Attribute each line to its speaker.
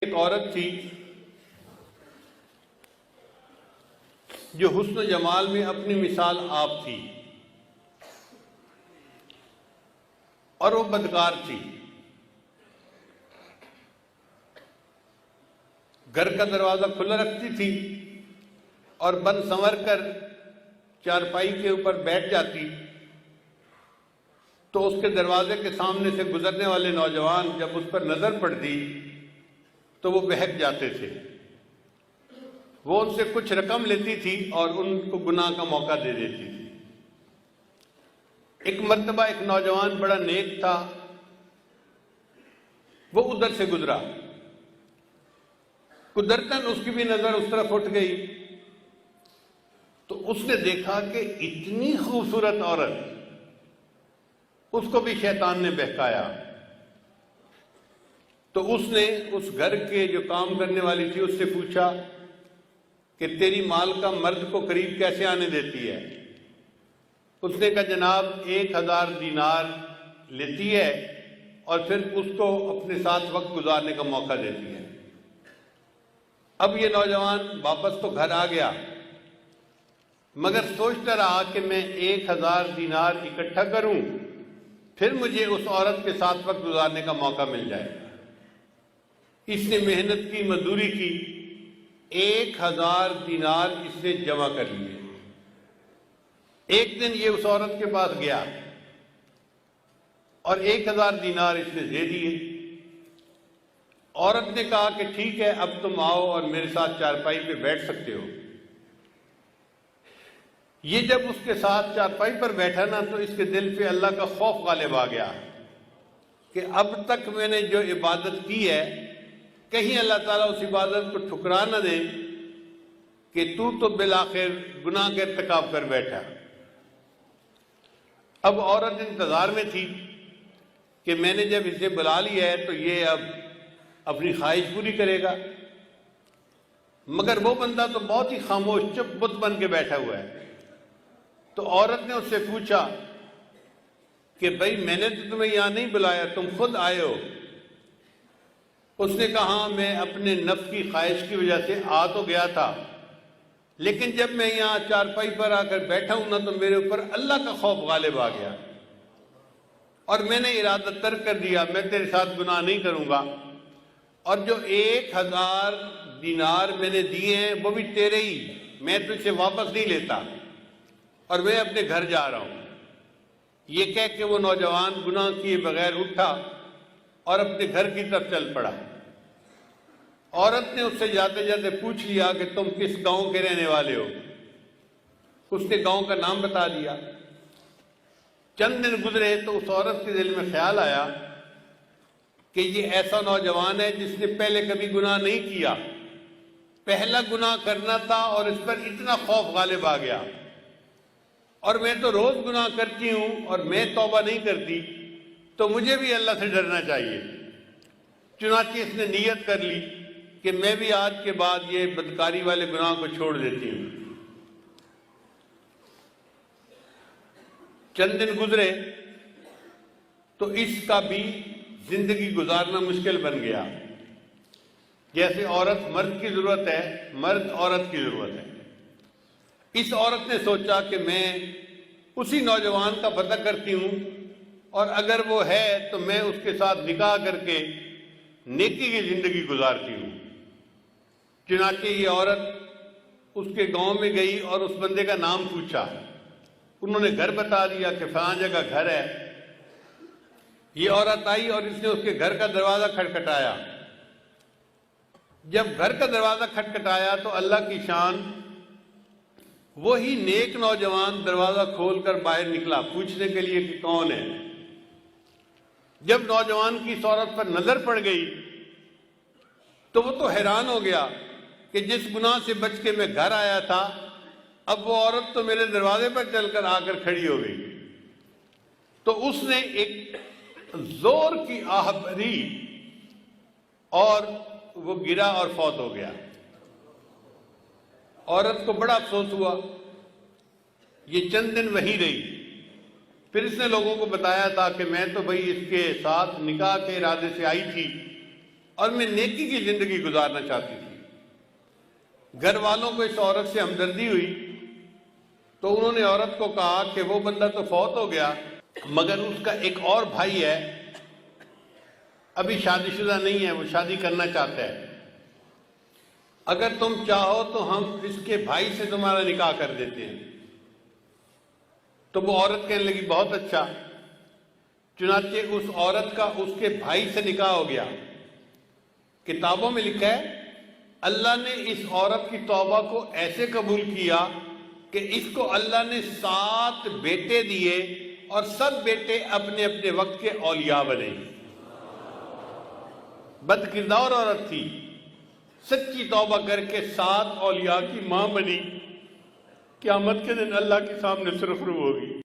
Speaker 1: ایک عورت تھی جو حسن و جمال میں اپنی مثال آپ تھی، اور وہ بدکار تھی۔ گھر کا دروازہ کھلا رکھتی تھی اور بن سنور کر چارپائی کے اوپر بیٹھ جاتی تو اس کے دروازے کے سامنے سے گزرنے والے نوجوان جب اس پر نظر پڑتی تو وہ بہک جاتے تھے۔ وہ ان سے کچھ رقم لیتی تھی اور ان کو گناہ کا موقع دے دیتی تھی۔ ایک مرتبہ ایک نوجوان بڑا نیک تھا، وہ ادھر سے گزرا، قدرتاً اس کی بھی نظر اس طرف اٹھ گئی تو اس نے دیکھا کہ اتنی خوبصورت عورت، اس کو بھی شیطان نے بہکایا۔ تو اس نے اس گھر کے جو کام کرنے والی تھی اس سے پوچھا کہ تیری مالکہ مرد کو قریب کیسے آنے دیتی ہے؟ اس نے کہا جناب 1000 دینار لیتی ہے اور پھر اس کو اپنے ساتھ وقت گزارنے کا موقع دیتی ہے۔ اب یہ نوجوان واپس تو گھر آ گیا، مگر سوچتا رہا کہ میں 1000 دینار اکٹھا کروں پھر مجھے اس عورت کے ساتھ وقت گزارنے کا موقع مل جائے۔ اس نے محنت کی، مزدوری کی، 1000 دینار اس نے جمع کر لیے۔ ایک دن یہ اس عورت کے پاس گیا اور 1000 دینار اس نے دے دیے۔ عورت نے کہا کہ ٹھیک ہے، اب تم آؤ اور میرے ساتھ چارپائی پہ بیٹھ سکتے ہو۔ یہ جب اس کے ساتھ چارپائی پر بیٹھا نا تو اس کے دل پہ اللہ کا خوف غالب آ گیا کہ اب تک میں نے جو عبادت کی ہے کہیں اللہ تعالیٰ اس عبادت کو ٹھکرا نہ دے کہ تو بالآخر گناہ کے ارتکاب کر بیٹھا۔ اب عورت انتظار میں تھی کہ میں نے جب اسے بلا لیا ہے تو یہ اب اپنی خواہش پوری کرے گا، مگر وہ بندہ تو بہت ہی خاموش چپ بت بن کے بیٹھا ہوا ہے۔ تو عورت نے اس سے پوچھا کہ بھائی میں نے تو تمہیں یہاں نہیں بلایا، تم خود آئے ہو۔ اس نے کہا ہاں میں اپنے نفس کی خواہش کی وجہ سے آ تو گیا تھا، لیکن جب میں یہاں چارپائی پر آ کر بیٹھا ہوں نا تو میرے اوپر اللہ کا خوف غالب آ گیا اور میں نے ارادہ ترک کر دیا، میں تیرے ساتھ گناہ نہیں کروں گا، اور جو 1000 دینار میں نے دیے ہیں وہ بھی تیرے ہی، میں تجھ سے واپس نہیں لیتا اور میں اپنے گھر جا رہا ہوں۔ یہ کہہ کے وہ نوجوان گناہ کیے بغیر اٹھا اور اپنے گھر کی طرف چل پڑا۔ عورت نے اس سے جاتے جاتے پوچھ لیا کہ تم کس گاؤں کے رہنے والے ہو؟ اس نے گاؤں کا نام بتا دیا۔ چند دن گزرے تو اس عورت کے دل میں خیال آیا کہ یہ ایسا نوجوان ہے جس نے پہلے کبھی گناہ نہیں کیا، پہلا گناہ کرنا تھا اور اس پر اتنا خوف غالب آ گیا، اور میں تو روز گناہ کرتی ہوں اور میں توبہ نہیں کرتی، تو مجھے بھی اللہ سے ڈرنا چاہیے۔ چنانچہ اس نے نیت کر لی کہ میں بھی آج کے بعد یہ بدکاری والے گناہ کو چھوڑ دیتی ہوں۔ چند دن گزرے تو اس کا بھی زندگی گزارنا مشکل بن گیا۔ جیسے عورت مرد کی ضرورت ہے، مرد عورت کی ضرورت ہے۔ اس عورت نے سوچا کہ میں اسی نوجوان کا پتہ کرتی ہوں اور اگر وہ ہے تو میں اس کے ساتھ نکاح کر کے نیکی کی زندگی گزارتی ہوں۔ چنانچہ یہ عورت اس کے گاؤں میں گئی اور اس بندے کا نام پوچھا۔ انہوں نے گھر بتا دیا کہ فلاں جگہ گھر ہے۔ یہ عورت آئی اور اس نے اس کے گھر کا دروازہ کھٹکھٹایا۔ جب گھر کا دروازہ کھٹکھٹایا تو اللہ کی شان، وہی نیک نوجوان دروازہ کھول کر باہر نکلا پوچھنے کے لیے کہ کون ہے۔ جب نوجوان کی اس عورت پر نظر پڑ گئی تو وہ تو حیران ہو گیا کہ جس گناہ سے بچ کے میں گھر آیا تھا اب وہ عورت تو میرے دروازے پر چل کر آ کر کھڑی ہو گئی۔ تو اس نے ایک زور کی آہ بھری اور وہ گرا اور فوت ہو گیا۔ عورت کو بڑا افسوس ہوا۔ یہ چند دن وہیں رہی، پھر اس نے لوگوں کو بتایا تھا کہ میں تو بھئی اس کے ساتھ نکاح کے ارادے سے آئی تھی، اور میں نیکی کی زندگی گزارنا چاہتی تھی۔ گھر والوں کو اس عورت سے ہمدردی ہوئی تو انہوں نے عورت کو کہا کہ وہ بندہ تو فوت ہو گیا مگر اس کا ایک اور بھائی ہے، ابھی شادی شدہ نہیں ہے، وہ شادی کرنا چاہتا ہے، اگر تم چاہو تو ہم اس کے بھائی سے تمہارا نکاح کر دیتے ہیں۔ تو وہ عورت کہنے لگی بہت اچھا۔ چنانچہ اس عورت کا اس کے بھائی سے نکاح ہو گیا۔ کتابوں میں لکھا ہے اللہ نے اس عورت کی توبہ کو ایسے قبول کیا کہ اس کو اللہ نے 7 بیٹے دیے اور سب بیٹے اپنے اپنے وقت کے اولیاء بنے۔ بد کردار عورت تھی، سچی توبہ کر کے 7 اولیاء کی ماں بنی، قیامت کے دن اللہ کے سامنے سرخرو ہوگی۔